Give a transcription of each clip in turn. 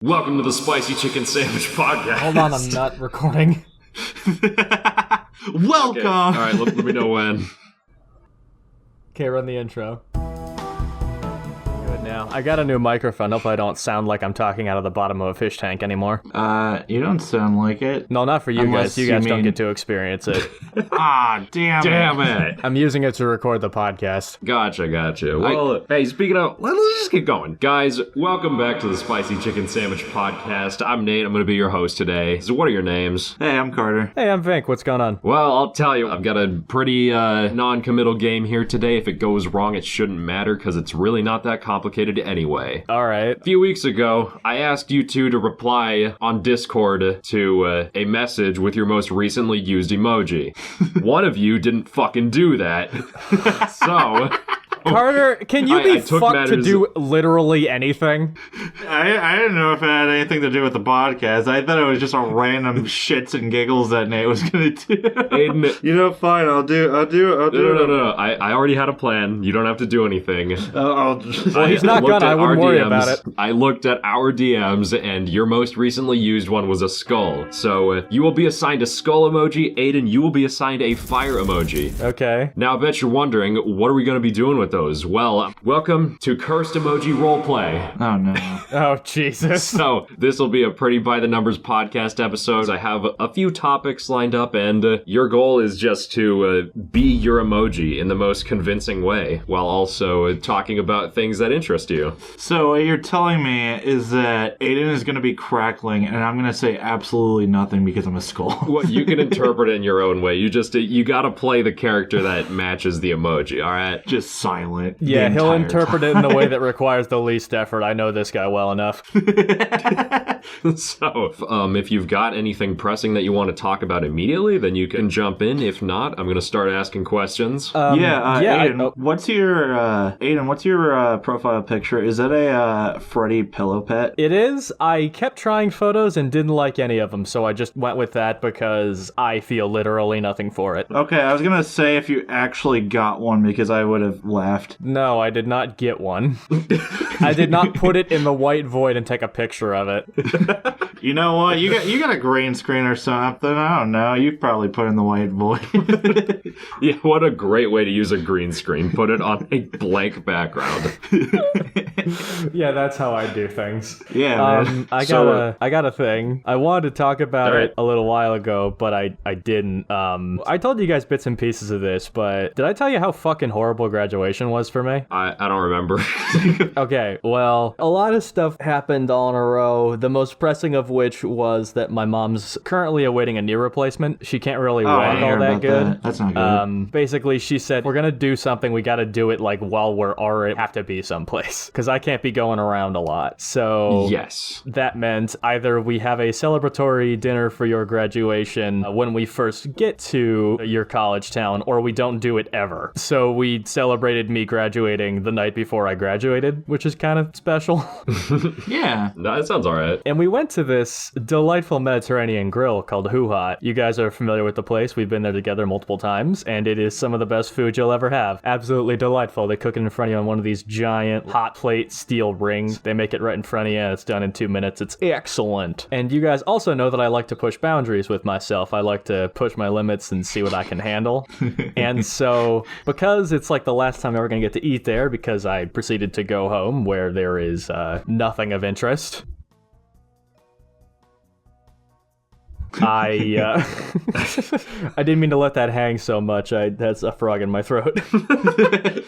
Welcome to the Spicy Chicken Sandwich Podcast. Hold on, I'm not recording. Welcome! Okay. All right, let me know when. Okay, run the intro. Good now. I got a new microphone. Hopefully I don't sound like I'm talking out of the bottom of a fish tank anymore. You don't sound like it. No, not for you Unless guys. You guys you don't mean- get to experience it. Damn it. I'm using it to record the podcast. Gotcha. Well, hey, speaking of, let's just get going. Guys, welcome back to the Spicy Chicken Sandwich Podcast. I'm Nate. I'm going to be your host today. So what are your names? Hey, I'm Carter. Hey, I'm Vinc. What's going on? Well, I'll tell you, I've got a pretty non-committal game here today. If it goes wrong, it shouldn't matter because it's really not that complicated anyway. All right. A few weeks ago, I asked you two to reply on Discord to a message with your most recently used emoji. One of you didn't fucking do that. So... Carter, can you be I took fucked matters- to do literally anything? I didn't know if it had anything to do with the podcast. I thought it was just a random shits and giggles that Nate was gonna do. Aiden, You know, fine, I'll do no. I already had a plan. You don't have to do anything. Well, he's not looked gonna. at I wouldn't our worry DMs. about it. I looked at our DMs, and your most recently used one was a skull. So you will be assigned a skull emoji. Aiden, you will be assigned a fire emoji. Okay. Now, I bet you're wondering, what are we going to be doing with those? Well, welcome to Cursed Emoji Roleplay. Oh, no. Oh, Jesus. So, this will be a pretty by-the-numbers podcast episode. I have a few topics lined up, and your goal is just to be your emoji in the most convincing way, while also talking about things that interest you. So what you're telling me is that Aiden is gonna be crackling, and I'm gonna say absolutely nothing because I'm a skull. Well, you can interpret it in your own way. You gotta play the character that matches the emoji, alright? Just silent. Yeah, the he'll entire interpret it in the way that requires the least effort. I know this guy well enough. So, if you've got anything pressing that you want to talk about immediately, then you can jump in. If not, I'm gonna start asking questions. Aiden, what's your profile picture? Is that a Freddy pillow pet? It is. I kept trying photos and didn't like any of them, so I just went with that because I feel literally nothing for it. Okay, I was gonna say if you actually got one because I would have laughed. No, I did not get one. I did not put it in the white void and take a picture of it. You know what? You got a green screen or something. I don't know. You probably put in the white void. Yeah, what a great way to use a green screen. Put it on a blank background. Yeah, that's how I do things. Yeah, man. I got a thing. I wanted to talk about it a little while ago, but I didn't. I told you guys bits and pieces of this, but did I tell you how fucking horrible graduation was for me? I don't remember. Okay, well, a lot of stuff happened all in a row, the most pressing of which was that my mom's currently awaiting a knee replacement. She can't really I walk didn't all hear that about good. that. That's not good. Basically, she said, we're gonna do something, we gotta do it, like, while we're already have to be someplace, because I can't be going around a lot. So, Yes. that meant either we have a celebratory dinner for your graduation when we first get to your college town, or we don't do it ever. So we celebrated me graduating the night before I graduated, which is kind of special. Yeah. No, that sounds alright. And we went to this delightful Mediterranean grill called Hoo Hot. You guys are familiar with the place. We've been there together multiple times, and it is some of the best food you'll ever have. Absolutely delightful. They cook it in front of you on one of these giant hot plate steel rings. They make it right in front of you, and it's done in 2 minutes. It's excellent. And you guys also know that I like to push boundaries with myself. I like to push my limits and see what I can handle. And so, because it's like the last time I'm ever going to get to eat there, because I proceeded to go home where there is nothing of interest, I didn't mean to let that hang so much. That's a frog in my throat.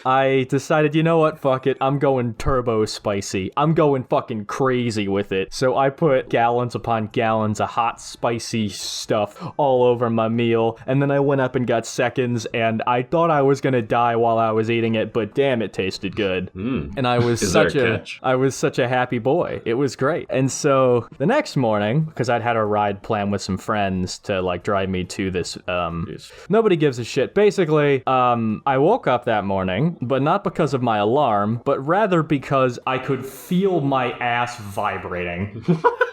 I decided, you know what, fuck it. I'm going turbo spicy. I'm going fucking crazy with it. So I put gallons upon gallons of hot, spicy stuff all over my meal. And then I went up and got seconds, and I thought I was gonna die while I was eating it, but damn, it tasted good. And I was such a happy boy. It was great. And so the next morning, because I'd had a ride planned with some friends to like drive me to this nobody gives a shit. Basically, I woke up that morning, but not because of my alarm, but rather because I could feel my ass vibrating.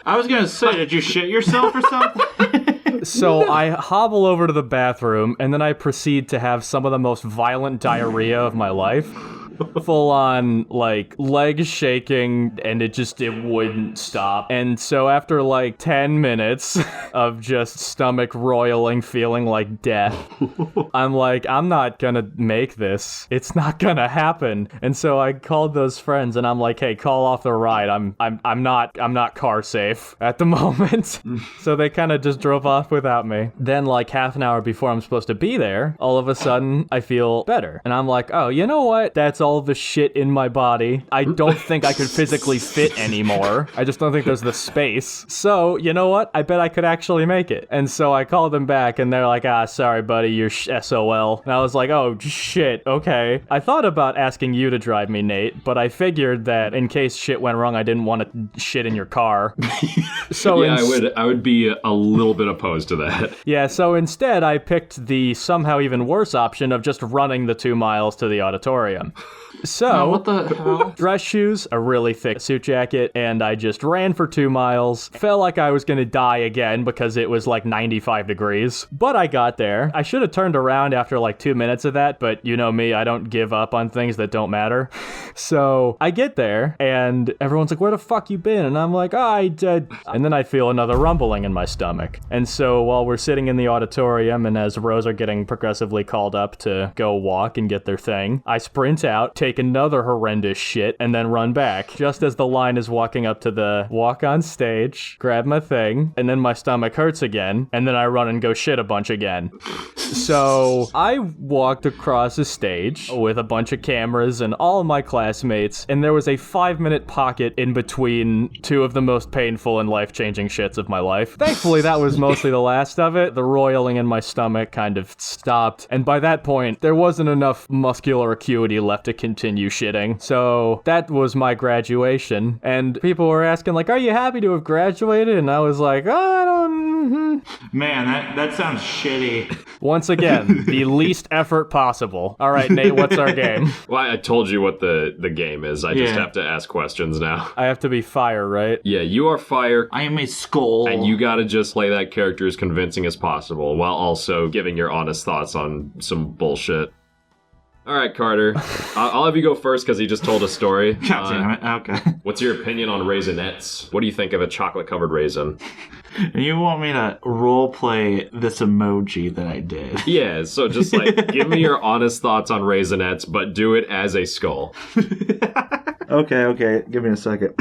I was gonna say, did you shit yourself or something? So I hobble over to the bathroom, and then I proceed to have some of the most violent diarrhea of my life. full on, like, legs shaking, and it wouldn't stop. And so after, like, 10 minutes of just stomach roiling, feeling like death, I'm like, I'm not gonna make this. It's not gonna happen. And so I called those friends, and I'm like, hey, call off the ride. I'm not car safe at the moment. So they kind of just drove off without me. Then, like, half an hour before I'm supposed to be there, all of a sudden I feel better. And I'm like, oh, you know what? That's all the shit in my body. I don't think I could physically fit anymore. I just don't think there's the space. So, you know what? I bet I could actually make it. And so I called them back, and they're like, sorry, buddy, you're SOL. And I was like, oh, shit, okay. I thought about asking you to drive me, Nate, but I figured that in case shit went wrong, I didn't want to shit in your car. So yeah, I would be a little bit opposed to that. Yeah, so instead I picked the somehow even worse option of just running the 2 miles to the auditorium. So, what the hell? Dress shoes, a really thick suit jacket, and I just ran for 2 miles. Felt like I was gonna die again because it was like 95 degrees. But I got there. I should have turned around after like 2 minutes of that, but you know me, I don't give up on things that don't matter. So I get there, and everyone's like, where the fuck you been? And I'm like, I did. And then I feel another rumbling in my stomach. And so while we're sitting in the auditorium, and as rows are getting progressively called up to go walk and get their thing, I sprint out, take another horrendous shit, and then run back. Just as the line is walking up to the walk on stage, grab my thing, and then my stomach hurts again, and then I run and go shit a bunch again. So I walked across the stage with a bunch of cameras and all my classmates, and there was a 5-minute pocket in between two of the most painful and life-changing shits of my life. Thankfully, that was mostly the last of it. The roiling in my stomach kind of stopped, and by that point, there wasn't enough muscular acuity left to continue shitting. So that was my graduation, and people were asking, like, are you happy to have graduated? And I was like, I don't... Man, that sounds shitty. Once again, the least effort possible. All right, Nate, what's our game? Well, I told you what the game is. I just have to ask questions now. I have to be fire, right? Yeah, you are fire. I am a skull. And you gotta just play that character as convincing as possible, while also giving your honest thoughts on some bullshit. All right, Carter. I'll have you go first because he just told a story. God damn it. Okay. What's your opinion on Raisinets? What do you think of a chocolate-covered raisin? You want me to roleplay this emoji that I did? Yeah, so just like, give me your honest thoughts on Raisinets, but do it as a skull. Okay. Give me a second.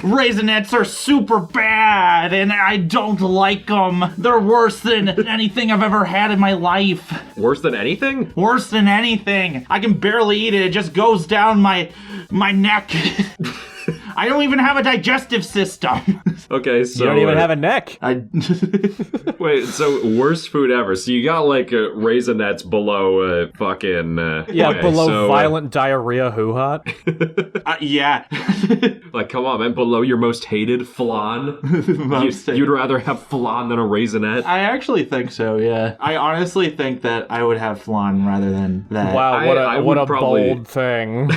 Raisinets are super bad, and I don't like them. They're worse than anything I've ever had in my life. Worse than anything? Worse than anything. I can barely eat it. It just goes down my neck. I don't even have a digestive system. Okay, so... You don't even have a neck. Wait, so worst food ever. So you got, like, Raisinets below fucking... below violent diarrhea hoo-ha. Yeah. Like, come on, man. Below your most hated flan? You'd rather have flan than a Raisinette? I actually think so, yeah. I honestly think that I would have flan rather than that. Wow, what a bold thing.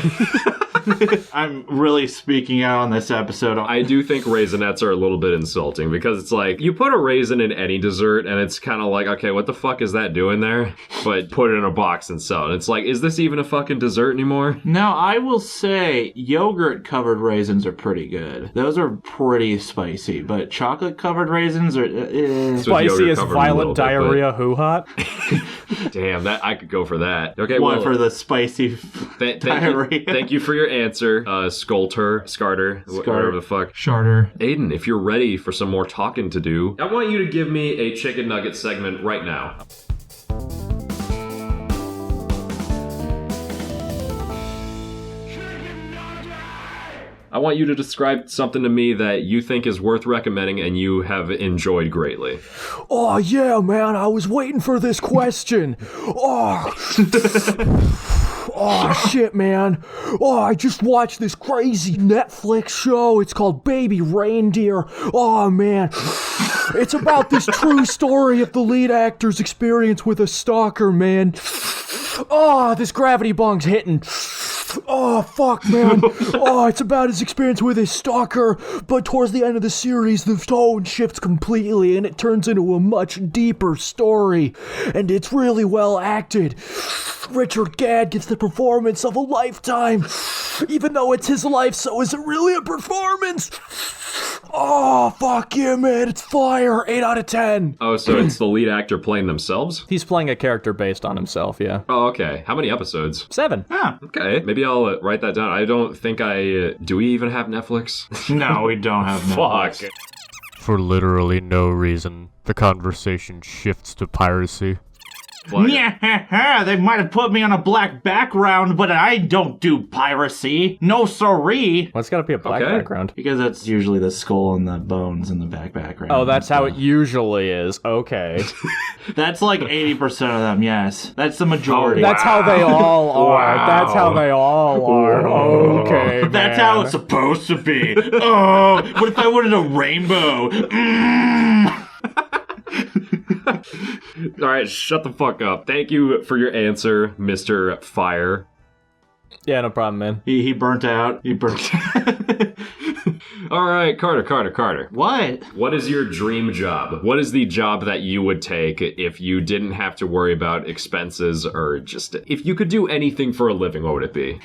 I'm really speaking out on this episode. I do think Raisinets are a little bit insulting because it's like, you put a raisin in any dessert and it's kind of like, okay, what the fuck is that doing there? But put it in a box and sell it. It's like, is this even a fucking dessert anymore? Now, I will say yogurt-covered raisins are pretty good. Those are pretty spicy, but chocolate-covered raisins are... Spicy as violent diarrhea hoo-ha? Damn, that I could go for that. Okay, well... for the spicy diarrhea. Thank you for your answer, Scarter, whatever the fuck. Sharter. Aiden, if you're ready for some more talking to do, I want you to give me a chicken nugget segment right now. I want you to describe something to me that you think is worth recommending and you have enjoyed greatly. Oh, yeah, man, I was waiting for this question. Oh, shit, man. Oh, I just watched this crazy Netflix show. It's called Baby Reindeer. Oh, man. It's about this true story of the lead actor's experience with a stalker, man. Oh, this gravity bong's hitting. Oh, fuck, man. Oh, it's about his experience with his stalker, but towards the end of the series, the tone shifts completely, and it turns into a much deeper story, and it's really well acted. Richard Gadd gets the performance of a lifetime. Even though it's his life, so is it really a performance? Oh, fuck yeah, man, it's fire. 8 out of 10. Oh, so it's the lead actor playing themselves? He's playing a character based on himself, yeah. Oh, okay. How many episodes? 7. Yeah. Okay, maybe I'll write that down. I don't think do we even have Netflix? No, we don't have Netflix. Fuck. For literally no reason, the conversation shifts to piracy. Yeah, they might have put me on a black background, but I don't do piracy. No siree. What's gotta be a black Okay. background? Because that's usually the skull and the bones in the background. Oh, that's how it usually is. Okay. That's like 80% of them, yes. That's the majority. That's how they all are. Wow. That's how they all are. Okay, That's man. how it's supposed to be. Oh, what if I wanted a rainbow? All right, shut the fuck up. Thank you for your answer, Mr. Fire. Yeah, no problem, man. He burnt out. He burnt out. All right, Carter. What? What is your dream job? What is the job that you would take if you didn't have to worry about expenses or just if you could do anything for a living, what would it be?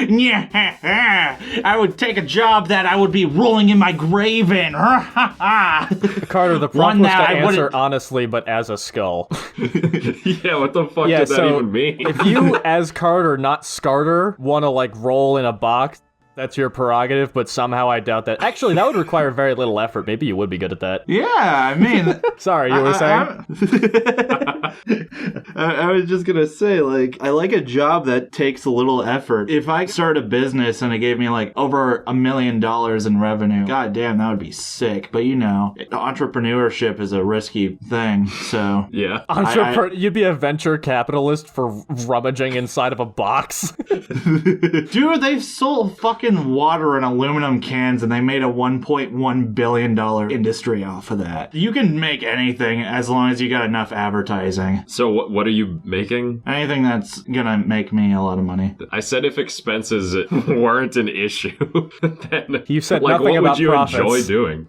Yeah, I would take a job that I would be rolling in my grave in. Carter, the One prompt was that to I answer wouldn't- honestly, but as a skull. Yeah, what the fuck Yeah, does that so even mean? if you, as Carter, not Scarter, want to like roll in a box, that's your prerogative, but somehow I doubt that. Actually, that would require very little effort. Maybe you would be good at that. Yeah, I mean... Sorry, you were saying? I was just gonna say, like, I like a job that takes a little effort. If I started a business and it gave me, like, over $1 million in revenue, god damn, that would be sick. But, you know, entrepreneurship is a risky thing, so... Yeah. You'd be a venture capitalist for rummaging inside of a box. Dude, they've sold fucking water in aluminum cans and they made a $1.1 billion industry off of that. You can make anything as long as you got enough advertising. So what are you making? Anything that's gonna make me a lot of money. I said if expenses weren't an issue, then You said like nothing what about would you profits. enjoy doing?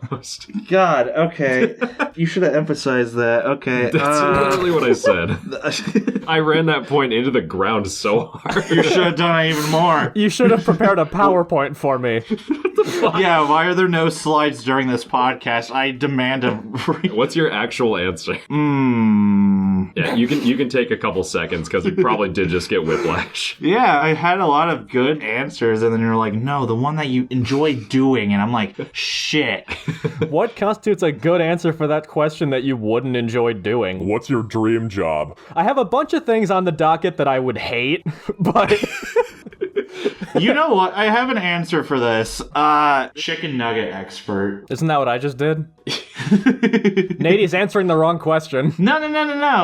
God, okay. You should have emphasized that. Okay. That's literally what I said. I ran that point into the ground so hard. You should have done it even more. You should have prepared a PowerPoint for me. Yeah, why are there no slides during this podcast? I demand a... What's your actual answer? Yeah, you can take a couple seconds because you probably did just get whiplash. Yeah, I had a lot of good answers, and then you're like, no, the one that you enjoy doing, and I'm like, shit. What constitutes a good answer for that question that you wouldn't enjoy doing? What's your dream job? I have a bunch of things on the docket that I would hate, but... You know what? I have an answer for this. Chicken nugget expert. Isn't that what I just did? Nady's answering the wrong question. No.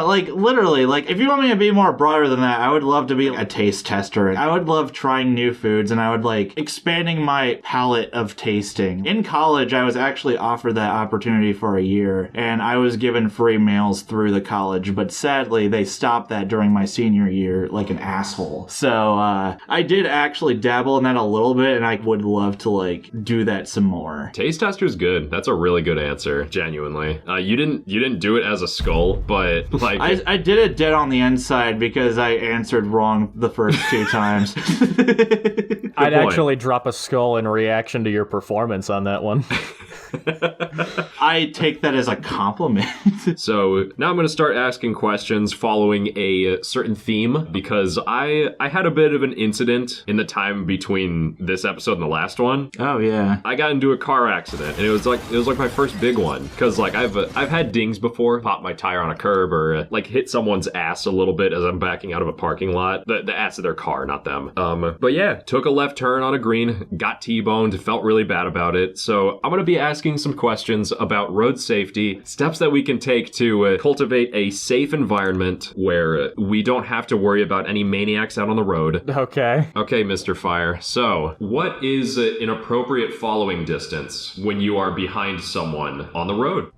Like, literally, like, if you want me to be more broader than that, I would love to be a taste tester. I would love trying new foods, and I would like expanding my palette of tasting. In college, I was actually offered that opportunity for a year, and I was given free meals through the college, but sadly, they stopped that during my senior year like an asshole. So, I did actually dabble in that a little bit, and I would love to, like, do that some more. Taste tester's good. That's a really good answer, genuinely. You didn't do it as a skull, but like I did it dead on the inside because I answered wrong the first 2 times. I'd point. actually drop a skull in reaction to your performance on that one. I take that as a compliment. So now I'm going to start asking questions following a certain theme because I had a bit of an incident in the time between this episode and the last one. Oh yeah. I got into a car accident and it was like my first big one because like I've had dings before, popped my tire on a curb or like hit someone's ass a little bit as I'm backing out of a parking lot. The ass of their car, not them. But yeah, took a left turn on a green, got T-boned, felt really bad about it. So I'm going to be asking some questions about road safety, steps that we can take to cultivate a safe environment where we don't have to worry about any maniacs out on the road. Okay. Okay, Mr. Fire. So, what is an appropriate following distance when you are behind someone on the road?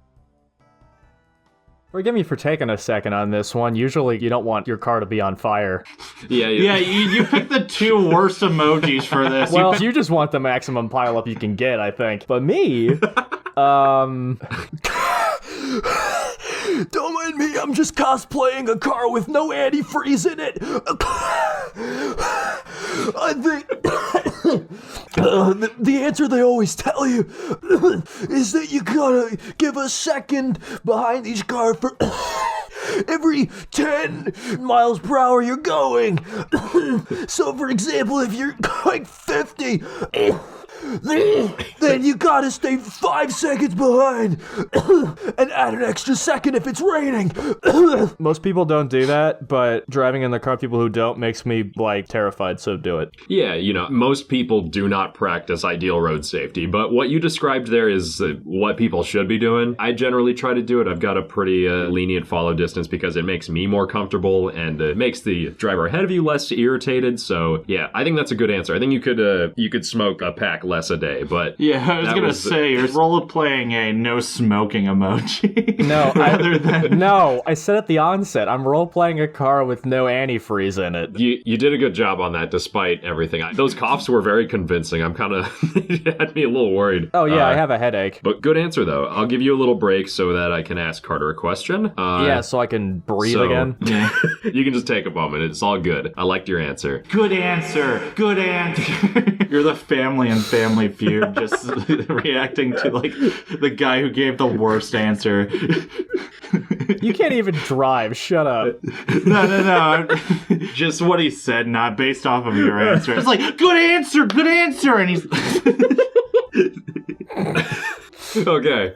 Forgive me for taking a second on this one. Usually you don't want your car to be on fire. Yeah, you picked the two worst emojis for this. Well, you just want the maximum pileup you can get, I think. But me, don't mind me, I'm just cosplaying a car with no antifreeze in it. I think the answer they always tell you is that you gotta give a second behind each car for every 10 miles per hour you're going. So, for example, if you're going 50, then you gotta stay 5 seconds behind and add an extra second if it's raining. Most people don't do that, but driving in the car, people who don't, makes me, terrified, so do it. Yeah, most people do not practice ideal road safety, but what you described there is what people should be doing. I generally try to do it. I've got a pretty lenient follow distance because it makes me more comfortable and it makes the driver ahead of you less irritated, so yeah, I think that's a good answer. I think you could smoke a pack less a day, but yeah, I was gonna say you're role-playing a no smoking emoji. No, no, I said at the onset, I'm role-playing a car with no antifreeze in it. You did a good job on that despite everything. Those coughs were very convincing. I'm kind of it had me a little worried. Oh yeah, I have a headache. But good answer though. I'll give you a little break so that I can ask Carter a question. Yeah, so I can breathe again. Yeah. You can just take a moment. It's all good. I liked your answer. Good answer. Good answer. You're the Family and Family Feud, just reacting to the guy who gave the worst answer. You can't even drive. Shut up. No. Just what he said, not based off of your answer. It's like, good answer, and he's. Okay,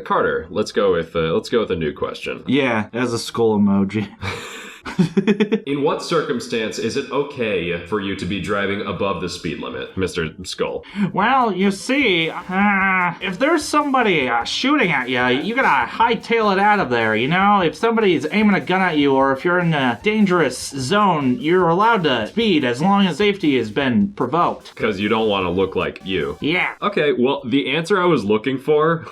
Carter. Let's go with a new question. Yeah, as a skull emoji. In what circumstance is it okay for you to be driving above the speed limit, Mr. Skull? Well, you see, if there's somebody shooting at you, you gotta hightail it out of there, If somebody's aiming a gun at you or if you're in a dangerous zone, you're allowed to speed as long as safety has been provoked. Because you don't want to look like you. Yeah. Okay, well, the answer I was looking for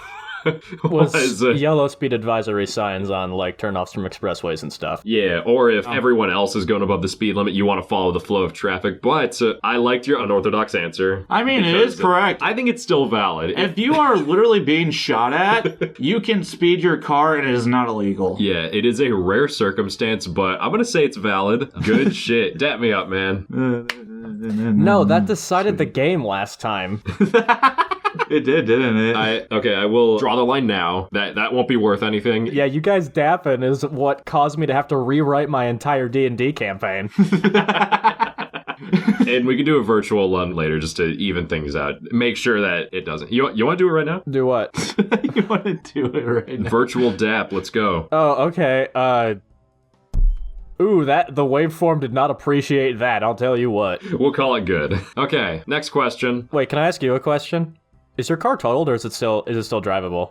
was yellow speed advisory signs on turnoffs from expressways and stuff. Yeah, or if everyone else is going above the speed limit, you want to follow the flow of traffic. But I liked your unorthodox answer. I mean, it is correct. I think it's still valid. If you are literally being shot at, you can speed your car and it is not illegal. Yeah, it is a rare circumstance, but I'm going to say it's valid. Good shit. Dap me up, man. No, that decided the game last time. It did, didn't it? I will draw the line now. That won't be worth anything. Yeah, you guys dapping is what caused me to have to rewrite my entire D&D campaign. And we can do a virtual one later just to even things out. Make sure that it doesn't. You want to do it right now? Do what? You want to do it right now? Virtual dap. Let's go. Oh, okay. Ooh, the waveform did not appreciate that, I'll tell you what. We'll call it good. Okay, next question. Wait, can I ask you a question? Is your car totaled or is it still drivable?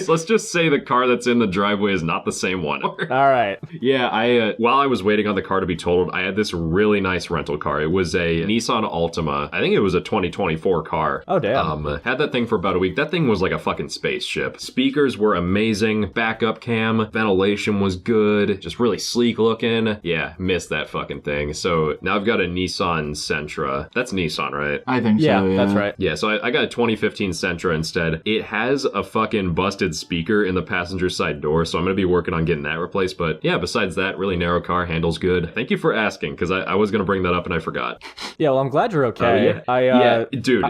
Let's just say the car that's in the driveway is not the same one. All right. Yeah, while I was waiting on the car to be totaled, I had this really nice rental car. It was a Nissan Altima. I think it was a 2024 car. Oh, damn. Had that thing for about a week. That thing was like a fucking spaceship. Speakers were amazing. Backup cam. Ventilation was good. Just really sleek looking. Yeah, missed that fucking thing. So now I've got a Nissan Sentra. That's Nissan, right? I think so, yeah. That's right. Yeah, so I got a 2015 Sentra instead. It has a fucking busted speaker in the passenger side door, so I'm going to be working on getting that replaced. But yeah, besides that, really narrow car, handles good. Thank you for asking, because I was going to bring that up and I forgot. Yeah, well, I'm glad you're okay. Yeah, dude.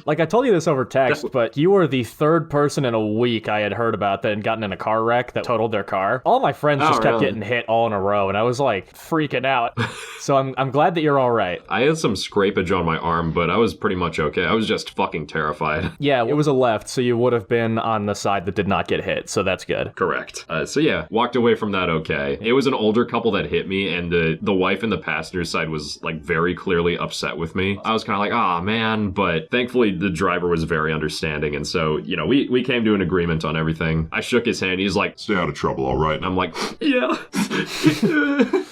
I told you this over text, but you were the third person in a week I had heard about that had gotten in a car wreck that totaled their car. All my friends just kept getting hit all in a row, and I was freaking out. So I'm glad that you're all right. I had some scrapage on my arm, but I was pretty much okay. I was just fucking terrified. Yeah, it was a left, so you would have been on the side that did not get hit, so that's good. Correct. So yeah, walked away from that okay. It was an older couple that hit me, and the wife in the passenger side was very clearly upset with me. I was kind of like, ah, man, but thankfully the driver was very understanding, and so, we came to an agreement on everything. I shook his hand. He's like, stay out of trouble, all right? And I'm like, yeah.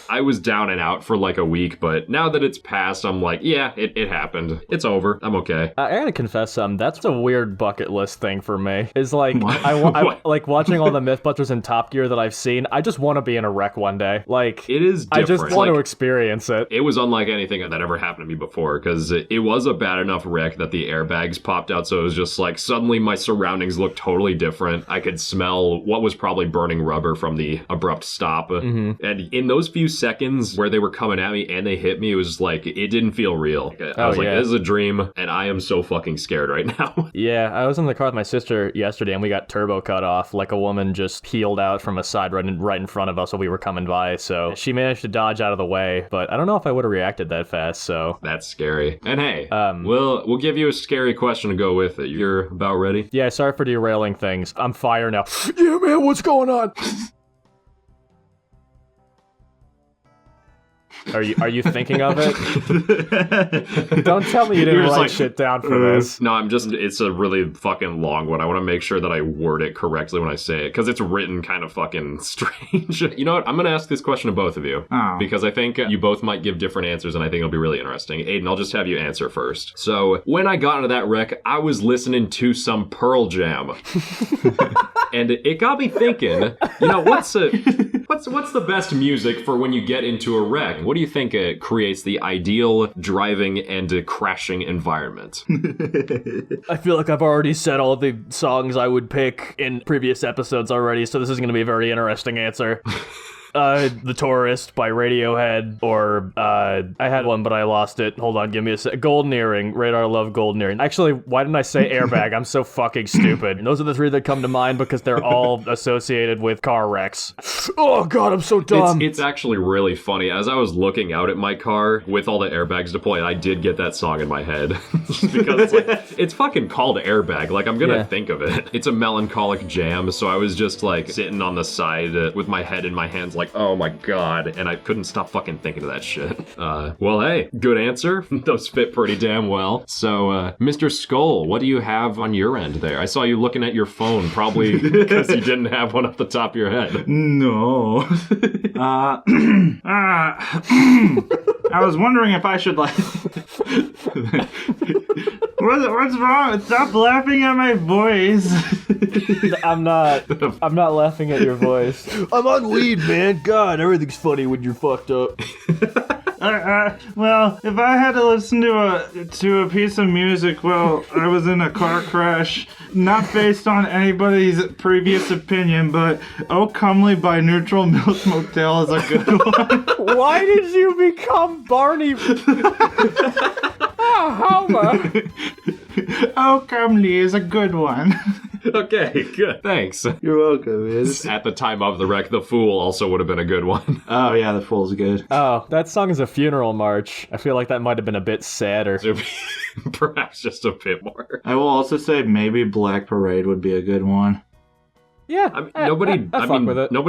I was down and out for like a week, but now that it's passed, I'm like, yeah, it happened. It's over. I'm okay. I gotta confess something. That's a weird bucket list thing for me. Is like, What? I like watching all the Mythbusters and Top Gear that I've seen. I just want to be in a wreck one day. Like, It is I different. just want to Like, experience it. it was unlike anything that ever happened to me before, because it was a bad enough wreck that the airbags popped out, so it was just like, suddenly my surroundings looked totally different. I could smell what was probably burning rubber from the abrupt stop. And in those few seconds where they were coming at me and they hit me, it was like, it didn't feel real. I was like, yeah. this is a dream, and I am so fucking scared right now. Yeah, I was in the car with my sister yesterday and we got turbo cut off. Like a woman just peeled out from a side right in front of us while we were coming by. So she managed to dodge out of the way, but I don't know if I would have reacted that fast. So That's scary. And hey, we'll give you a scary question to go with it. You're about ready? yeah, sorry for derailing things. I'm fire now. Yeah, man, what's going on? Are you thinking of it? Don't tell me you didn't You're just write like, shit down for this. No, it's a really fucking long one. I want to make sure that I word it correctly when I say it, because it's written kind of fucking strange. You know what? I'm going to ask this question to both of you, because I think you both might give different answers, and I think it'll be really interesting. Aiden, I'll just have you answer first. So, when I got into that wreck, I was listening to some Pearl Jam. And it got me thinking, you know, what's the best music for when you get into a wreck? What do you think creates the ideal driving and crashing environment? I feel like I've already said all the songs I would pick in previous episodes already, so this is going to be a very interesting answer. The Tourist by Radiohead, or I had one but I lost it. Hold on, give me a sec. Golden Earring. Radar love Golden Earring. Actually, why didn't I say Airbag? I'm so fucking stupid. And those are the three that come to mind because they're all associated with car wrecks. Oh god, I'm so dumb. It's actually really funny. As I was looking out at my car with all the airbags deployed, I did get that song in my head. Just because it's fucking called Airbag. Like, I'm gonna think of it. It's a melancholic jam, so I was just like sitting on the side with my head in my hands like, oh my god, and I couldn't stop fucking thinking of that shit. Well, hey, good answer. Those fit pretty damn well. So, Mr. Skull, what do you have on your end there? I saw you looking at your phone, probably because you didn't have one off the top of your head. No. I was wondering if I should, like... What's wrong? Stop laughing at my voice. I'm not laughing at your voice. I'm on lead, man. God, everything's funny when you're fucked up. Well, if I had to listen to a piece of music while I was in a car crash, not based on anybody's previous opinion, but "Oh Comely" by Neutral Milk Motel is a good one. Why did you become Barney? Homer. "Oh Comely" is a good one. Okay, good. Thanks. You're welcome, man. At the time of the wreck, The Fool also would have been a good one. Oh yeah, The Fool's good. Oh, that song is a funeral march. I feel like that might have been a bit sadder. Perhaps just a bit more. I will also say maybe Black Parade would be a good one. Yeah, nobody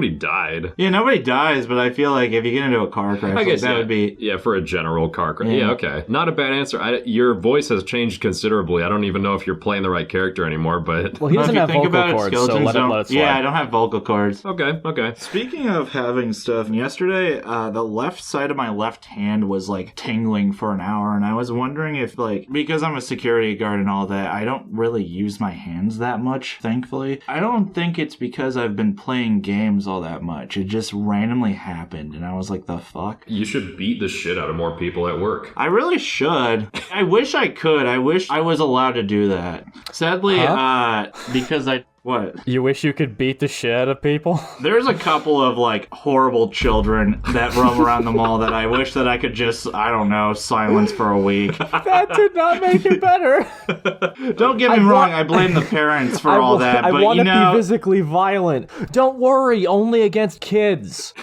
died. Yeah, nobody dies, but I feel like if you get into a car crash, I guess that would be... Yeah, for a general car crash. Yeah, okay. Not a bad answer. Your voice has changed considerably. I don't even know if you're playing the right character anymore, but... Well, he doesn't have vocal cords, so let it slide. Yeah, I don't have vocal cords. Okay. Speaking of having stuff, yesterday, the left side of my left hand was, like, tingling for an hour, and I was wondering if, like, because I'm a security guard and all that, I don't really use my hands that much, thankfully. I don't think it's because I've been playing games all that much. It just randomly happened, and I was like, the fuck? You should beat the shit out of more people at work. I really should. I wish I could. I wish I was allowed to do that. Sadly, because I... What? You wish you could beat the shit out of people? There's a couple of, like, horrible children that roam around the mall that I wish that I could just, I don't know, silence for a week. That did not make it better. Don't get me wrong, I blame the parents for all that, but I want you to know... be physically violent. Don't worry, only against kids.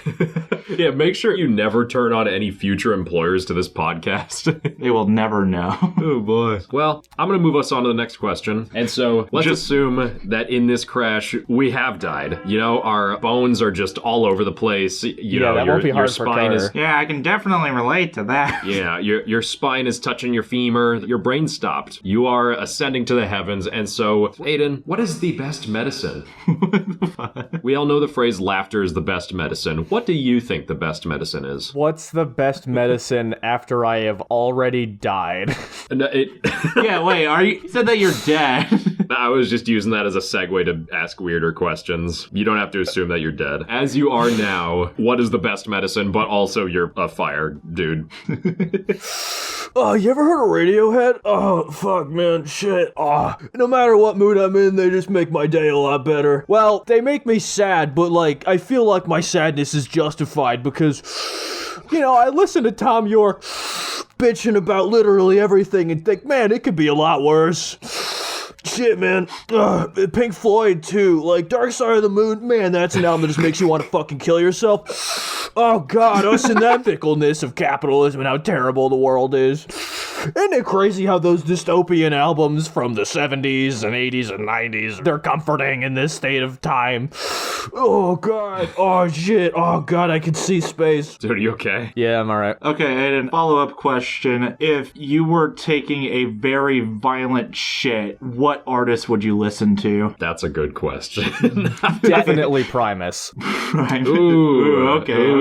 Yeah, make sure you never turn on any future employers to this podcast. They will never know. Oh boy. Well, I'm going to move us on to the next question. And so, let's assume that in this crash, we have died. You know, our bones are just all over the place. You know, that won't be hard for spine Carter. is... Yeah, I can definitely relate to that. Yeah, your spine is touching your femur. Your brain stopped. You are ascending to the heavens. And so, Aiden, what is the best medicine? We all know the phrase laughter is the best medicine. What do you think the best medicine is? What's the best medicine after I have already died? No, Yeah, wait, you said that you're dead. I was just using that as a segue to ask weirder questions. You don't have to assume that you're dead. As you are now, what is the best medicine, but also you're a fire dude? Oh, you ever heard of Radiohead? Oh, fuck, man, shit. Oh, no matter what mood I'm in, they just make my day a lot better. Well, they make me sad, but, like, I feel like my sadness is justified because, you know, I listen to Tom York bitching about literally everything and think, man, it could be a lot worse. Shit, man. Pink Floyd, too. Like, Dark Side of the Moon, man, that's an album that just makes you want to fucking kill yourself. Oh, God, us and that fickleness of capitalism and how terrible the world is. Isn't it crazy how those dystopian albums from the 70s and 80s and 90s, they're comforting in this state of time? Oh, God. Oh, shit. Oh, God, I can see space. Dude, are you okay? Yeah, I'm alright. Okay, Aiden, follow-up question. If you were taking a very violent shit, what artist would you listen to? That's a good question. Definitely Primus. Right. Ooh, okay.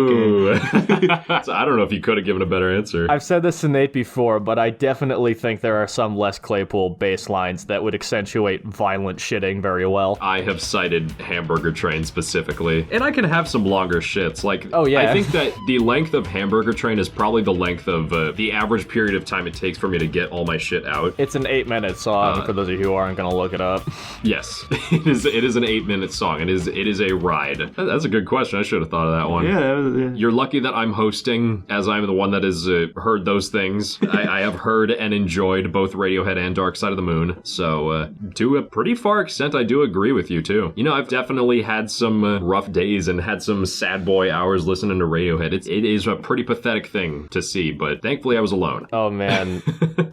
So I don't know if you could have given a better answer. I've said this to Nate before, but I definitely think there are some Les Claypool bass lines that would accentuate violent shitting very well. I have cited Hamburger Train specifically, and I can have some longer shits. Like, oh yeah, I think that the length of Hamburger Train is probably the length of the average period of time it takes for me to get all my shit out. It's an 8-minute song for those of you who aren't gonna look it up. Yes, it is an 8-minute song. It is a ride. That's a good question. I should have thought of that one. Yeah. You're lucky that I'm hosting, as I'm the one that has heard those things. I have heard and enjoyed both Radiohead and Dark Side of the Moon. So, to a pretty far extent, I do agree with you, too. You know, I've definitely had some rough days and had some sad boy hours listening to Radiohead. It is a pretty pathetic thing to see, but thankfully I was alone. Oh, man.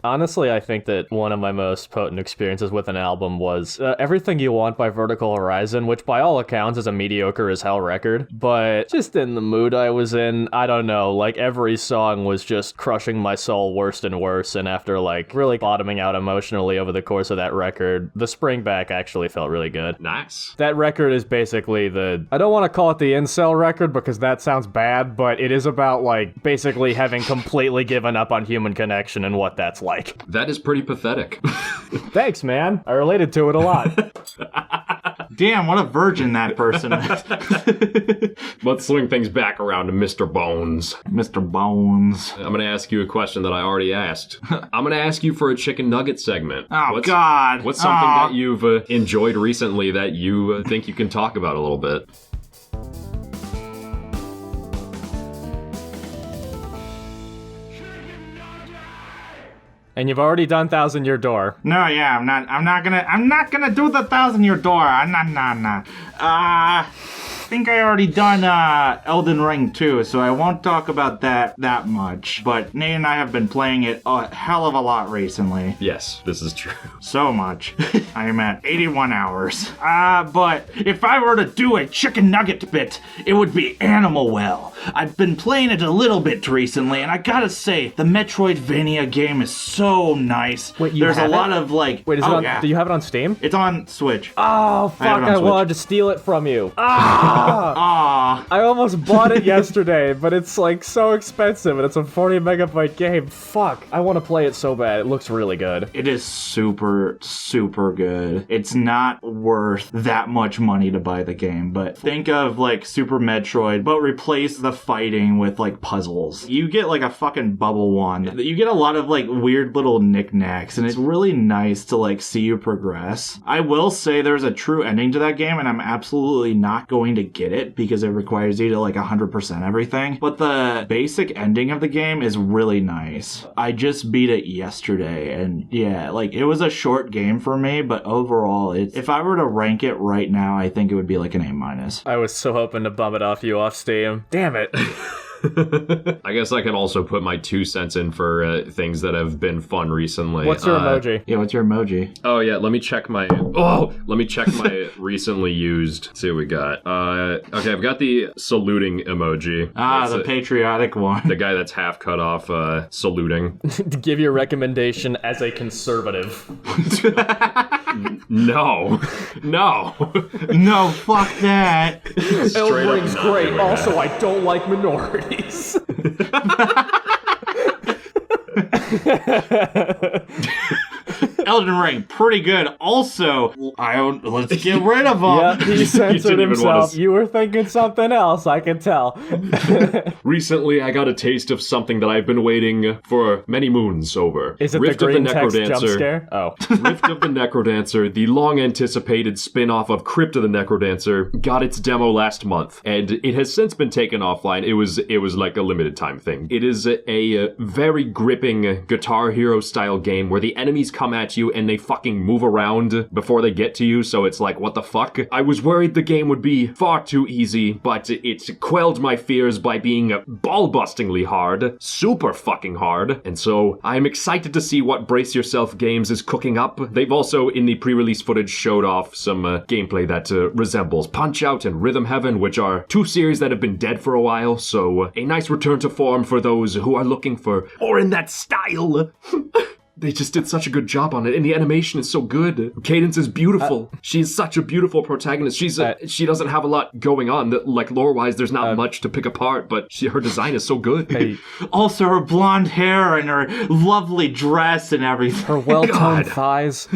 Honestly, I think that one of my most potent experiences with an album was Everything You Want by Vertical Horizon, which by all accounts is a mediocre as hell record. But just in the mood I was in, I don't know, like every song was just crushing my soul worse and worse. And after like really bottoming out emotionally over the course of that record, the spring back actually felt really good. Nice. That record is basically I don't want to call it the incel record because that sounds bad, but it is about like basically having completely given up on human connection and what that's like. That is pretty pathetic. Thanks, man. I related to it a lot. Damn, what a virgin that person is. Let's swing things back around to Mr. Bones. Mr. Bones. I'm going to ask you a question that I already asked. I'm going to ask you for a chicken nugget segment. Oh, God. What's something that you've enjoyed recently that you think you can talk about a little bit? And you've already done 1,000-Year Door. No, yeah, I'm not gonna do the 1,000-Year Door. Nah. I think I already done Elden Ring 2, so I won't talk about that much. But Nate and I have been playing it a hell of a lot recently. Yes, this is true. So much. I am at 81 hours. But if I were to do a chicken nugget bit, it would be Animal Well. I've been playing it a little bit recently, and I gotta say, the Metroidvania game is so nice. Wait, you There's have a lot it? of like... Wait, is it on? yeah. Do you have it on Steam? It's on Switch. Oh, fuck, I wanted to steal it from you. Ah. I almost bought it yesterday, but it's like so expensive and it's a 40 megabyte game. Fuck. I want to play it so bad. It looks really good. It is super, super good. It's not worth that much money to buy the game, but think of like Super Metroid, but replace the fighting with like puzzles. You get like a fucking bubble wand. You get a lot of like weird little knickknacks, and it's really nice to like see you progress. I will say there's a true ending to that game, and I'm absolutely not going to get it because it requires you to like 100% everything. But the basic ending of the game is really nice. I just beat it yesterday, and yeah, like it was a short game for me, but overall, if I were to rank it right now, I think it would be like an A-. I was so hoping to bum it off you off Steam. Damn it. I guess I can also put my 2 cents in for things that have been fun recently. What's your emoji? Yeah, what's your emoji? Oh yeah, let me check my recently used. Let's see what we got. Okay, I've got the saluting emoji. It's The patriotic one. the guy that's half cut off saluting. To give you a recommendation as a conservative. No. No, fuck that. Elden up Ring's not great. doing Also, that. I don't like minorities. Elden Ring, pretty good. Also, let's get rid of him. Yeah, he censored didn't even wanna himself. You were thinking something else, I can tell. Recently, I got a taste of something that I've been waiting for many moons over. Is it Rift the green of the text jump Necrodancer. scare? Oh. Rift of the Necrodancer, the long-anticipated spin-off of Crypt of the Necrodancer, got its demo last month, and it has since been taken offline. It was like a limited time thing. It is a very gripping Guitar Hero style game where the enemies come at you and they fucking move around before they get to you, so it's like, what the fuck? I was worried the game would be far too easy, but it quelled my fears by being ball-bustingly hard, super fucking hard, and so I'm excited to see what Brace Yourself Games is cooking up. They've also, in the pre-release footage, showed off some gameplay that resembles Punch-Out and Rhythm Heaven, which are 2 series that have been dead for a while, so a nice return to form for those who are looking for more in that style. They just did such a good job on it, and the animation is so good. Cadence is beautiful. She's such a beautiful protagonist. She doesn't have a lot going on. Like, lore-wise, there's not much to pick apart, but her design is so good. Hey, Also, her blonde hair and her lovely dress and everything. her well-toned thighs.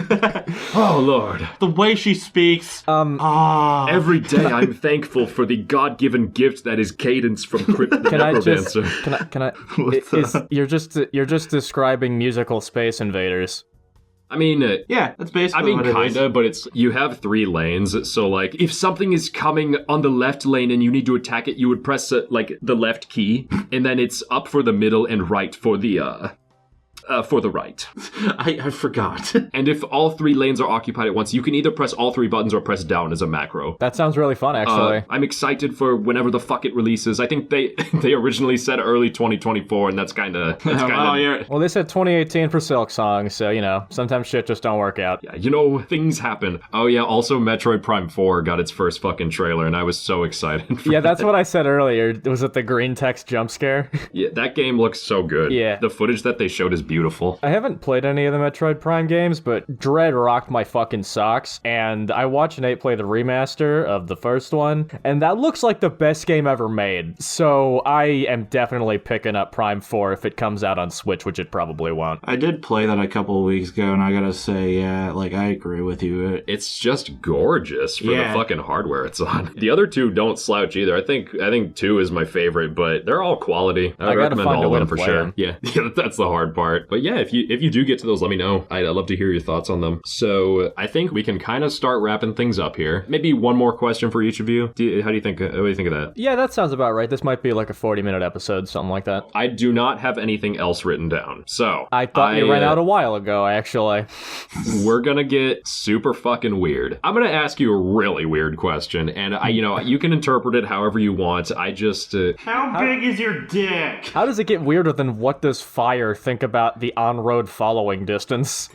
Oh, Lord. The way she speaks. Every day I'm thankful for the God-given gift that is Cadence from Crypt of the Can I just? Necrodancer. Can I? You're just describing musical Space Invaders. I mean, Yeah, that's basically what it is. kinda, but you have 3 lanes, so, like, if something is coming on the left lane and you need to attack it, you would press, the left key, and then it's up for the middle and right for the right. I forgot. And if all 3 lanes are occupied at once, you can either press all 3 buttons or press down as a macro. That sounds really fun, actually. I'm excited for whenever the fuck it releases. I think they originally said early 2024, and that's kind of Well, they said 2018 for Silk Song, so, sometimes shit just don't work out. yeah, things happen. Oh yeah, also Metroid Prime 4 got its first fucking trailer, and I was so excited for Yeah, that's that. what I said earlier. Was it the green text jump scare? Yeah, that game looks so good. Yeah. The footage that they showed is beautiful. I haven't played any of the Metroid Prime games, but Dread rocked my fucking socks, and I watched Nate play the remaster of the first one, and that looks like the best game ever made. So I am definitely picking up Prime 4 if it comes out on Switch, which it probably won't. I did play that a couple of weeks ago, and I gotta say, yeah, I agree with you. It's just gorgeous for the Yeah. fucking hardware it's on. The other 2 don't slouch either. I think 2 is my favorite, but they're all quality. I gotta recommend find a all way of them to for play sure. them. Yeah, that's the hard part. But yeah, if you do get to those, let me know. I'd love to hear your thoughts on them. So I think we can kind of start wrapping things up here. Maybe one more question for each of you. What do you think of that? Yeah, that sounds about right. This might be like a 40-minute episode, something like that. I do not have anything else written down. So I thought you ran out a while ago, actually. we're gonna get super fucking weird. I'm gonna ask you a really weird question, and you can interpret it however you want. I just How big is your dick? How does it get weirder than what does fire think about the on-road following distance?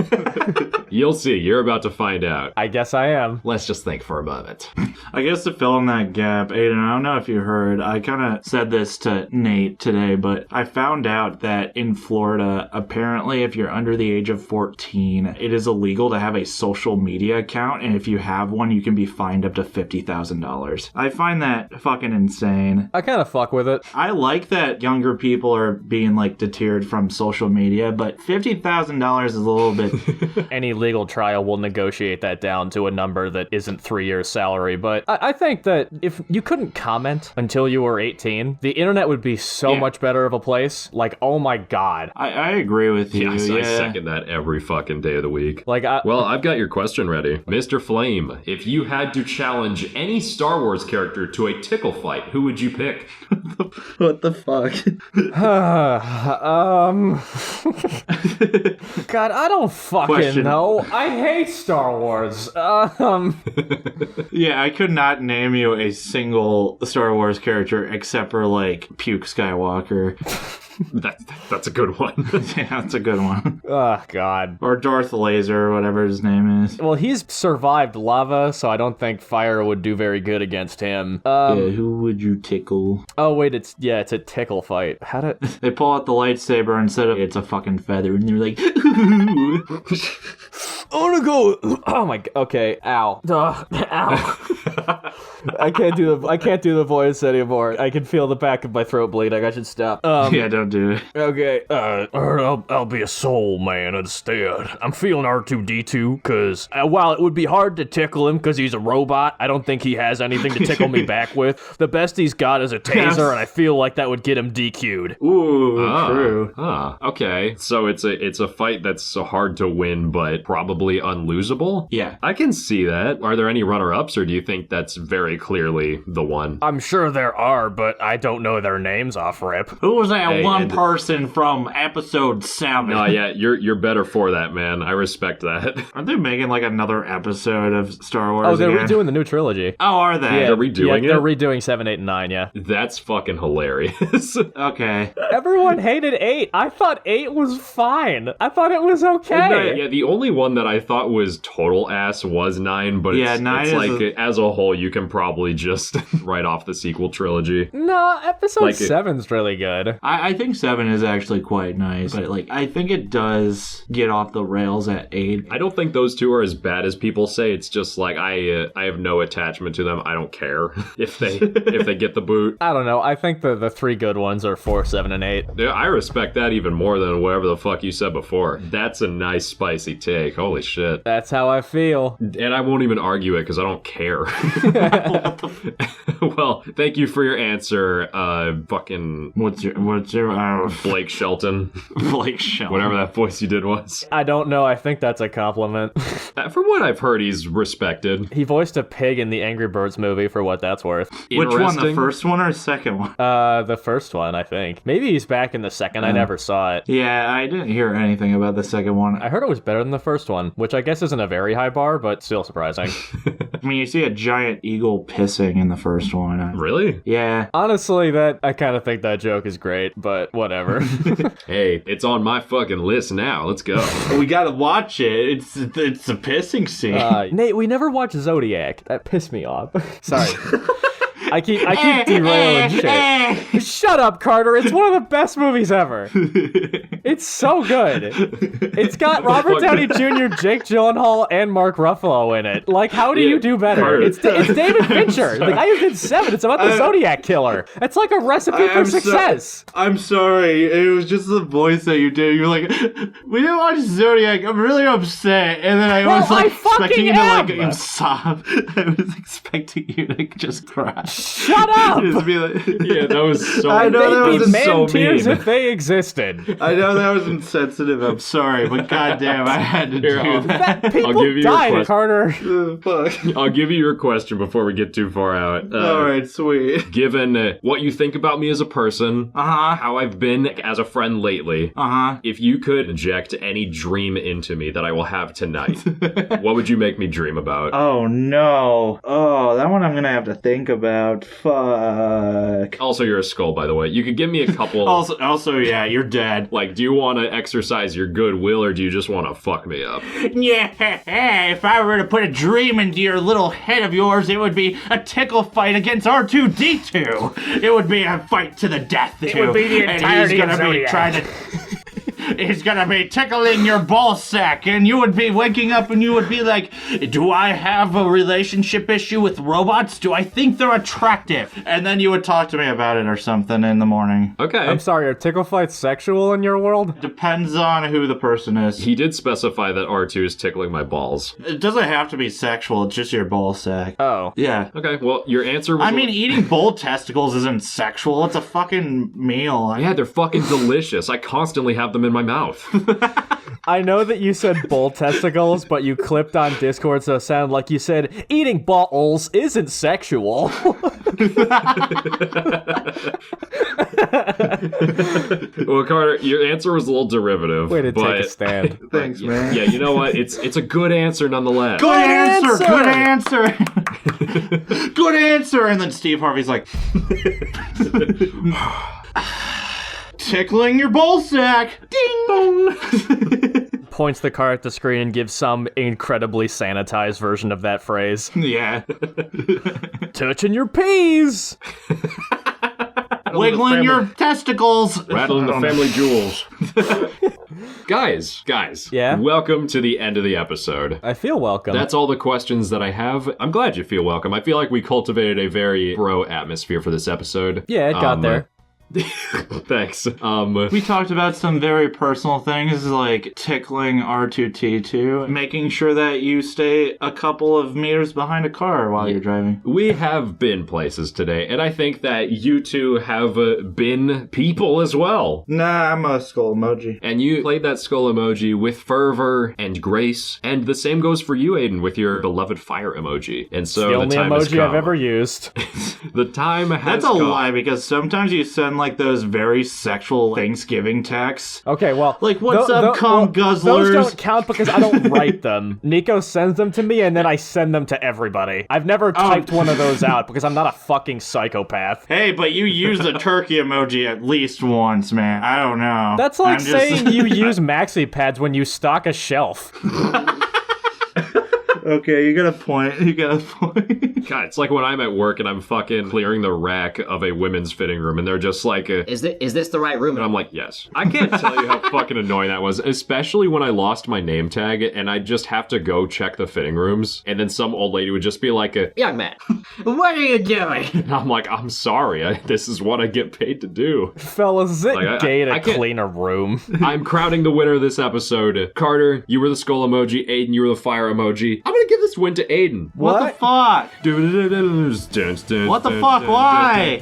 you'll see. You're about to find out. I guess I am. Let's just think for a moment. I guess to fill in that gap, Aiden, I don't know if you heard, I kind of said this to Nate today, but I found out that in Florida, apparently if you're under the age of 14, it is illegal to have a social media account, and if you have one, you can be fined up to $50,000. I find that fucking insane. I kind of fuck with it. I like that younger people are being, deterred from social media, but $50,000 is a little bit... Any legal trial will negotiate that down to a number that isn't 3 years' salary, but I think that if you couldn't comment until you were 18, the internet would be so much better of a place. Like, oh my god. I agree with you. Yes, yeah. I second that every fucking day of the week. Like, Well, I've got your question ready. Mr. Flame, if you had to challenge any Star Wars character to a tickle fight, who would you pick? What the fuck? God, I don't fucking Question. know. I hate Star Wars. Yeah, I could not name you a single Star Wars character except for, like, Puke Skywalker. That's a good one. Yeah, that's a good one. Oh, God. Or Darth Laser, or whatever his name is. Well, he's survived lava, so I don't think fire would do very good against him. Yeah, who would you tickle? Oh, wait, it's a tickle fight. How did... They pull out the lightsaber instead of it's a fucking feather, and they're like, I wanna go. Oh my. Okay. Ow. Ow. I can't do the voice anymore. I can feel the back of my throat bleeding. I should stop. yeah, don't do it. Okay. I'll be a soul man instead. I'm feeling R2-D2 because While it would be hard to tickle him because he's a robot, I don't think he has anything to tickle me back with. The best he's got is a taser, and I feel like that would get him DQ'd. Ooh, true. Okay. So it's a fight that's so hard to win, but probably unlosable? Yeah. I can see that. Are there any runner-ups, or do you think that's very clearly the one? I'm sure there are, but I don't know their names off rip. Who was that Hey, one and- person from episode 7? Yeah, you're better for that, man. I respect that. Aren't they making like another episode of Star Wars Oh, they're again? redoing the new trilogy. Oh, are they? They're redoing They're it? redoing 7, 8, and 9, yeah. That's fucking hilarious. Okay. Everyone hated 8. I thought 8 was fine. I thought it was okay. Yeah, the only one that I thought was total ass was 9, but Yeah, it's, 9 it's is like, as a whole, you can probably just write off the sequel trilogy. No, episode Like 7's really good. I think 7 is actually quite nice, but like I think it does get off the rails at 8. I don't think those two are as bad as people say. It's just like I have no attachment to them. I don't care if they get the boot. I don't know. I think the 3 good ones are 4, 7, and 8. Yeah, I respect that even more than whatever the fuck you said before. That's a nice spicy take. Holy shit. That's how I feel. And I won't even argue it because I don't care. Well, thank you for your answer, fucking What's your Blake Shelton. Blake Shelton? Whatever that voice you did was. I don't know. I think that's a compliment. From what I've heard, he's respected. He voiced a pig in the Angry Birds movie for what that's worth. Which one, the Interesting. first one or second one? The first one, I think. Maybe he's back in the second. I never saw it. Yeah, I didn't hear anything about the second one. I heard it was better than the first one, which I guess isn't a very high bar, but still surprising. I mean, you see a giant eagle pissing in the first one. Really? Yeah. Honestly, I kind of think that joke is great, but whatever. Hey, it's on my fucking list now. Let's go. We gotta watch it. It's a pissing scene. Nate, we never watched Zodiac. That pissed me off. Sorry. I keep derailing shit. Shut up, Carter. It's one of the best movies ever. It's so good. It's got Robert Downey Jr., Jake Gyllenhaal, and Mark Ruffalo in it. Like, how do you do better? Carter. It's David Fincher. The guy who did 7. It's about the Zodiac killer. It's like a recipe for success. I'm sorry. It was just the voice that you did. You were like, we didn't watch Zodiac. I'm really upset. And then I was Well, like I fucking expecting you to like am. sob. I was expecting you to just cry. Shut up! Just be like, Yeah, that was so. I know that They'd be was man so tears mean. if they existed. I know that was insensitive. I'm sorry, but goddamn, I had to do that. People give you your died, question. Carter. Fuck. I'll give you your question before we get too far out. All right, sweet. Given what you think about me as a person, how I've been as a friend lately, if you could inject any dream into me that I will have tonight, what would you make me dream about? Oh no. Oh, that one I'm gonna have to think about. Fuck. Also, you're a skull, by the way. You could give me a couple. Also, yeah, you're dead. Like, do you want to exercise your goodwill, or do you just want to fuck me up? Yeah, if I were to put a dream into your little head of yours, it would be a tickle fight against R2-D2. It would be a fight to the death. It would be the entirety of Zodiac. He's gonna be tickling your ball sack, and you would be waking up and you would be like, do I have a relationship issue with robots? Do I think they're attractive? And then you would talk to me about it or something in the morning. Okay. I'm sorry, are tickle fights sexual in your world? Depends on who the person is. He did specify that R2 is tickling my balls. It doesn't have to be sexual, it's just your ball sack. Oh. Yeah. Okay, well, your answer was... I mean, eating bull testicles isn't sexual. It's a fucking meal. Yeah, they're fucking delicious. I constantly have them in my mouth. I know that you said bull testicles, but you clipped on Discord so it sounded like you said eating balls isn't sexual. Well, Carter, your answer was a little derivative. Way to but, take a stand. Thanks, man. Yeah, you know what? It's a good answer nonetheless. Good answer! Good answer! Good answer! And then Steve Harvey's like, tickling your ball sack! Ding dong! Points the car at the screen and gives some incredibly sanitized version of that phrase. Yeah. Touching your peas! Wiggling your testicles! Rattling the family jewels. Guys. Yeah? Welcome to the end of the episode. I feel welcome. That's all the questions that I have. I'm glad you feel welcome. I feel like we cultivated a very bro atmosphere for this episode. Yeah, it got there. Thanks. We talked about some very personal things like tickling R2-T2, making sure that you stay a couple of meters behind a car while you're driving. We have been places today, and I think that you two have been people as well. Nah, I'm a skull emoji. And you played that skull emoji with fervor and grace, and the same goes for you, Aiden, with your beloved fire emoji. And so the only time has emoji come. I've ever used. The time has That's a come. lie, because sometimes you send like those very sexual Thanksgiving texts. Okay, well... Like, what's up, cum guzzlers? Those don't count because I don't write them. Nico sends them to me, and then I send them to everybody. I've never typed one of those out because I'm not a fucking psychopath. Hey, but you used a turkey emoji at least once, man. I don't know. That's like saying you use maxi pads when you stock a shelf. Okay, you got a point. God, it's like when I'm at work and I'm fucking clearing the rack of a women's fitting room, and they're just like, Is this the right room? and I'm like, yes. I can't tell you how fucking annoying that was, especially when I lost my name tag and I just have to go check the fitting rooms, and then some old lady would just be like, Young man, what are you doing? and I'm like, I'm sorry, this is what I get paid to do. Fellas, is it Like, gay to I can't- clean a room? I'm crowning the winner of this episode. Carter, you were the skull emoji. Aiden, you were the fire emoji. I'm gonna give this win to Aiden. What the fuck? What the fuck? Why?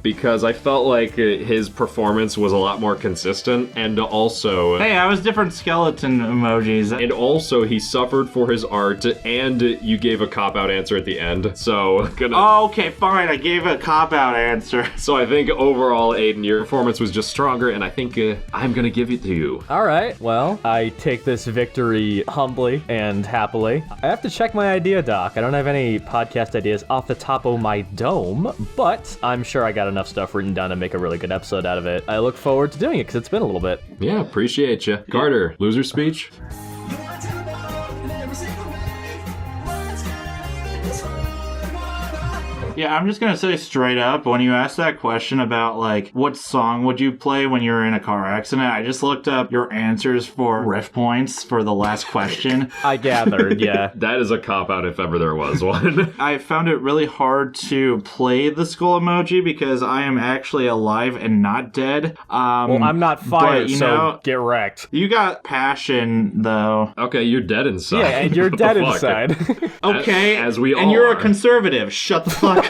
Because I felt like his performance was a lot more consistent, and also... Hey, I was different skeleton emojis. And also, he suffered for his art, and you gave a cop-out answer at the end. So, Okay, fine. I gave a cop-out answer. So I think overall, Aiden, your performance was just stronger, and I think I'm gonna give it to you. All right, well, I take this victory humbly and happily. I have to check my idea doc. I don't have any podcast ideas off the top of my dome, but I'm sure I got enough stuff written down to make a really good episode out of it. I look forward to doing it because it's been a little bit. Yeah, appreciate you. Carter, loser speech? Yeah, I'm just gonna say straight up, when you asked that question about, like, what song would you play when you were in a car accident, I just looked up your answers for riff points for the last question. I gathered, yeah. That is a cop-out if ever there was one. I found it really hard to play the skull emoji because I am actually alive and not dead. Well, I'm not fired, but, you so know, get wrecked. you got passion, though. Okay, you're dead inside. Yeah, and you're What the dead fuck? inside. Okay, As we all and you're are. a conservative. Shut the fuck up.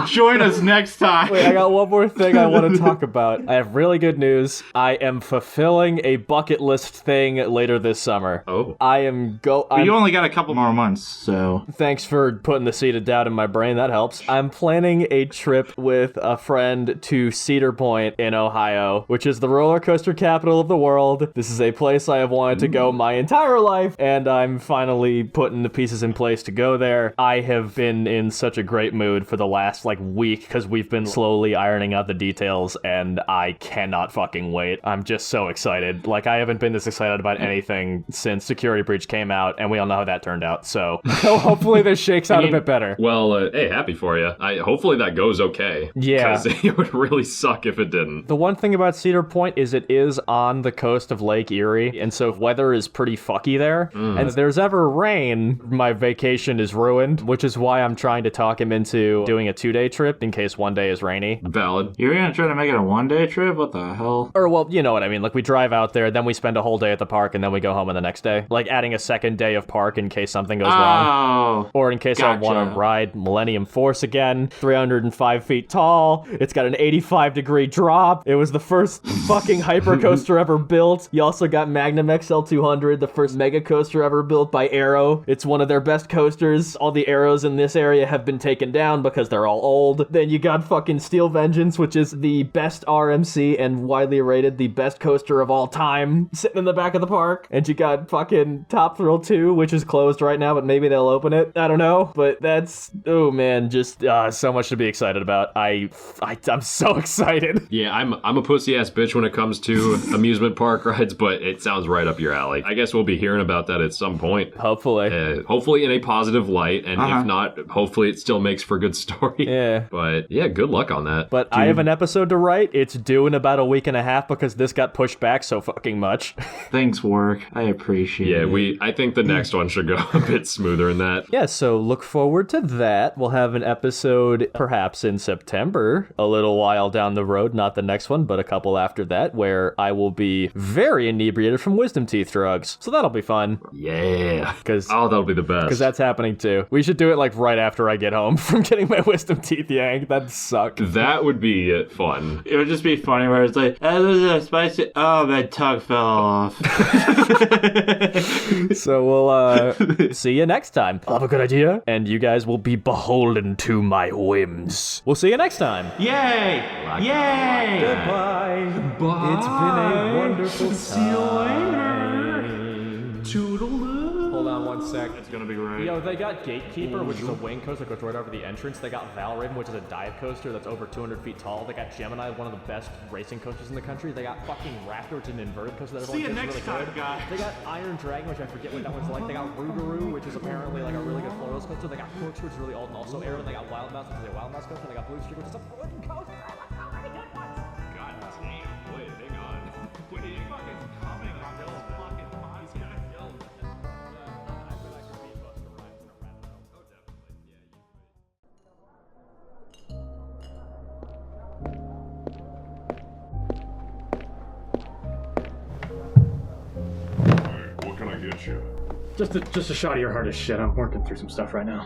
Join us next time. Wait, I got one more thing I want to talk about. I have really good news. I am fulfilling a bucket list thing later this summer. Oh. I am You only got a couple more months, so... Thanks for putting the seed of doubt in my brain. That helps. I'm planning a trip with a friend to Cedar Point in Ohio, which is the roller coaster capital of the world. This is a place I have wanted to go my entire life, and I'm finally putting the pieces in place to go there. I have been in such a great mood for the last, week, because we've been slowly ironing out the details, and I cannot fucking wait. I'm just so excited. I haven't been this excited about anything since Security Breach came out, and we all know how that turned out, so hopefully this shakes out a bit better. Well, hey, happy for you. Hopefully that goes okay. Yeah. Because it would really suck if it didn't. The one thing about Cedar Point is it is on the coast of Lake Erie, and so weather is pretty fucky there. And if there's ever rain, my vacation is ruined, which is why I'm trying to talk him into doing a 2-day trip in case one day is rainy. Valid. You're gonna try to make it a one-day trip? What the hell? Or, well, you know what I mean. We drive out there, then we spend a whole day at the park, and then we go home on the next day. Adding a second day of park in case something goes wrong. Oh. Or in case I Gotcha. want to ride Millennium Force again, 305 feet tall. It's got an 85-degree drop. It was the first fucking hypercoaster ever built. You also got Magnum XL200 100, the first mega coaster ever built by Arrow. It's one of their best coasters. All the arrows in this area have been taken down because they're all old. Then you got fucking Steel Vengeance, which is the best RMC and widely rated the best coaster of all time, sitting in the back of the park. And you got fucking Top Thrill 2, which is closed right now, but maybe they'll open it. I don't know, but that's, oh man, just so much to be excited about. I'm so excited. Yeah, I'm a pussy ass bitch when it comes to amusement park rides, but it sounds right up your alley. I guess we'll be hearing about that at some point. Hopefully. Hopefully in a positive light, and if not, hopefully it still makes for good story. Yeah. But yeah, good luck on that. But I have an episode to write. It's due in about a week and a half because this got pushed back so fucking much. Thanks, work. I appreciate it. Yeah, I think the next one should go a bit smoother than that. Yeah, so look forward to that. We'll have an episode perhaps in September, a little while down the road, not the next one, but a couple after that, where I will be very inebriated from wisdom teeth drugs. So that'll be fun. Yeah. Because that'll be the best. Because that's happening too. We should do it like right after I get home from getting my wisdom teeth yanked. That'd suck. That would be fun. It would just be funny where it's like, oh, this is a spicy. Oh, my tongue fell off. So we'll see you next time. I'll have a good idea, and you guys will be beholden to my whims. We'll see you next time. Yay! Yay! Goodbye. Bye. It's been a wonderful time. See you later. Toodaloo. Hold on one sec. It's gonna be right. Yo, they got Gatekeeper, which is a wing coaster that goes right over the entrance. They got Valraven, which is a dive coaster that's over 200 feet tall. They got Gemini, one of the best racing coasters in the country. They got fucking Raptor, which is an inverted coaster that everyone thinks is really good. guys. They got Iron Dragon, which I forget what that one's like. They got Rougarou, which is apparently like a really good floor coaster. They got Corkscrew, which is really old and also Arrow. They got Wild Mouse, which is a Wild Mouse coaster. They got Blue Streak, which is a floating coaster. Oh my god, God damn. Wait, hang on. Wait, you fucking coming on this fucking podcast. What can I get you? Just a shot of your hardest shit. I'm working through some stuff right now.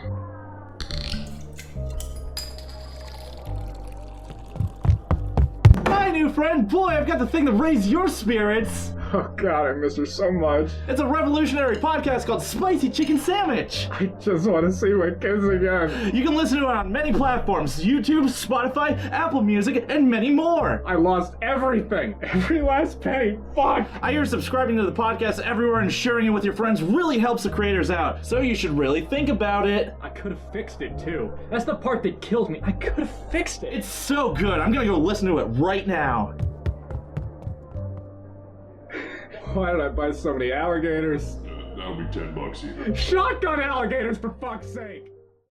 Hi, new friend. Boy, I've got the thing to raise your spirits. Oh god, I miss her so much. It's a revolutionary podcast called Spicy Chicken Sammich. I just want to see my kids again. You can listen to it on many platforms: YouTube, Spotify, Apple Music, and many more. I lost everything. Every last penny. Fuck. I hear subscribing to the podcast everywhere and sharing it with your friends really helps the creators out, so you should really think about it. I could have fixed it too. That's the part that kills me. I could have fixed it. It's so good. I'm gonna go listen to it right now. Why did I buy so many alligators? That'll be $10 either. Shotgun alligators, for fuck's sake.